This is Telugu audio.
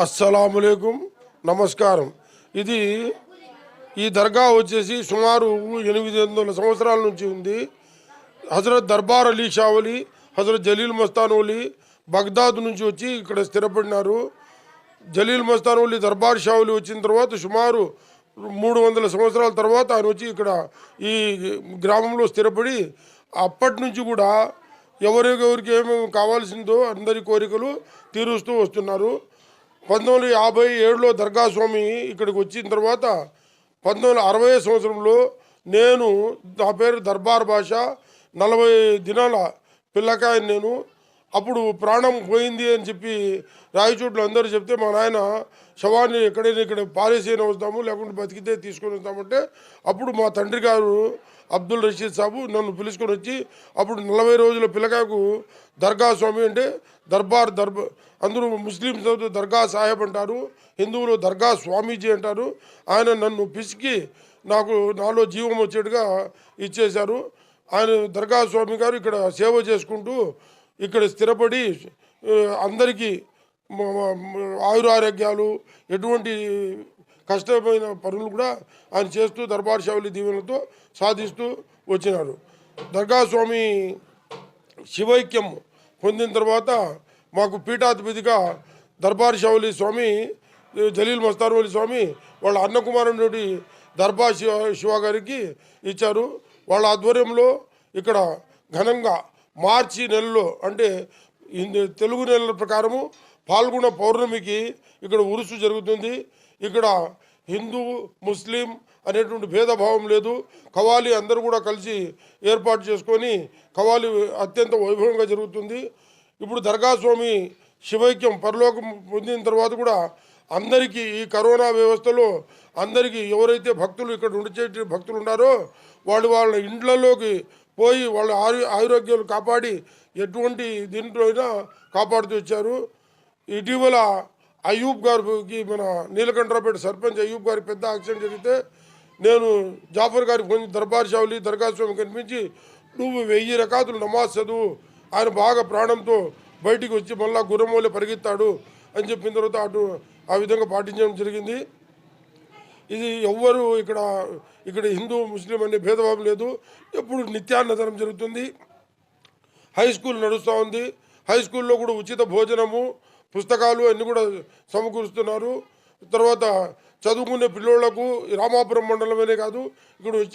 అస్సలాములేకుం నమస్కారం. ఇది ఈ దర్గా వచ్చేసి సుమారు 800 సంవత్సరాల నుంచి ఉంది. హజరత్ దర్బార్ అలీ షావలి, హజరత్ జలీల్ మస్తానోలి బగ్దాద్ నుంచి వచ్చి ఇక్కడ స్థిరపడినారు. జలీల్ మస్తానోలి దర్బార్ షావలి వచ్చిన తర్వాత సుమారు 300 సంవత్సరాల తర్వాత ఆయన వచ్చి ఇక్కడ ఈ గ్రామంలో స్థిరపడి అప్పటి నుంచి కూడా ఎవరికి ఏమేమి కావాల్సిందో అందరి కోరికలు తీరుస్తూ వస్తున్నారు. 1957లో దర్గా స్వామి ఇక్కడికి వచ్చిన తర్వాత 1960 సంవత్సరంలో నా పేరు దర్బార్ భాష, 40 దినాల పిల్లకాయని నేను. అప్పుడు ప్రాణం పోయింది అని చెప్పి రాయచోట్లు అందరూ చెప్తే మా నాయన శవాన్ని ఎక్కడైనా ఇక్కడ పారేసైనా వస్తాము, లేకుంటే బతికితే తీసుకొని వస్తామంటే అప్పుడు మా తండ్రి గారు అబ్దుల్ రషీద్ సాబు నన్ను పిలుచుకొని వచ్చి అప్పుడు 40 రోజుల పిల్లకాయకు దర్గా స్వామి అంటే దర్బార్ అందరూ ముస్లింస్ దర్గా సాహెబ్ అంటారు, హిందువులు దర్గా స్వామీజీ అంటారు. ఆయన నన్ను పిసికి నాలో జీవం వచ్చేట్టుగా ఇచ్చేశారు. ఆయన దర్గా స్వామి గారు ఇక్కడ సేవ చేసుకుంటూ ఇక్కడ స్థిరపడి అందరికీ ఆయురారోగ్యాలు ఎటువంటి కష్టమైన పనులు కూడా ఆయన చేస్తూ దర్బార్ షావలి దీవెనలతో సాధిస్తూ వచ్చినారు. దర్గా స్వామి శివైక్యం పొందిన తర్వాత మాకు పీఠాధిపతిగా దర్బార్ షావలి స్వామి జలీల్ మస్తానోలి స్వామి వాళ్ళ అన్నకుమారుడి దర్బార్ శివ గారికి ఇచ్చారు. వాళ్ళ ఆధ్వర్యంలో ఇక్కడ ఘనంగా మార్చి నెలలో అంటే తెలుగు నెలల ప్రకారము పాల్గొన పౌర్ణమికి ఇక్కడ ఉరుసు జరుగుతుంది. ఇక్కడ హిందూ ముస్లిం అనేటువంటి భేదభావం లేదు. కవాలి అందరూ కూడా కలిసి ఏర్పాటు చేసుకొని కవాలి అత్యంత వైభవంగా జరుగుతుంది. ఇప్పుడు దర్గా స్వామి శివైక్యం పరలోకం పొందిన తర్వాత కూడా అందరికీ ఈ కరోనా వ్యవస్థలో అందరికీ ఎవరైతే భక్తులు ఇక్కడ ఉండే భక్తులు ఉన్నారో వాళ్ళ ఇండ్లలోకి పోయి వాళ్ళ ఆరోగ్యాలు కాపాడి ఎటువంటి దీంట్లో అయినా కాపాడుతూ వచ్చారు. ఇటీవల అయ్యూబ్ గారికి మన నీలకంఠరావుపేట సర్పంచ్ అయ్యూబ్ గారికి పెద్ద యాక్సిడెంట్ జరిగితే నేను జాఫర్ గారికి ఫోన్ దర్బార్ షావలి దర్గా స్వామి కనిపించి నువ్వు 1000 రకాతులు నమాజ్ చదువు, ఆయన బాగా ప్రాణంతో బయటికి వచ్చి మళ్ళా గుర్రమూలే పరిగెత్తాడు అని చెప్పిన తర్వాత ఆ విధంగా పాటించడం జరిగింది. ఇది ఎవ్వరు ఇక్కడ హిందూ ముస్లిం అనే భేదభావం లేదు. ఎప్పుడు నిత్యాన్నదానం జరుగుతుంది. హై స్కూల్ నడుస్తూ ఉంది. హై స్కూల్లో కూడా ఉచిత భోజనము, పుస్తకాలు అన్నీ కూడా సమకూరుస్తున్నారు. తర్వాత చదువుకునే పిల్లోళ్లకు రామాపురం మండలమనే కాదు ఇక్కడ వచ్చే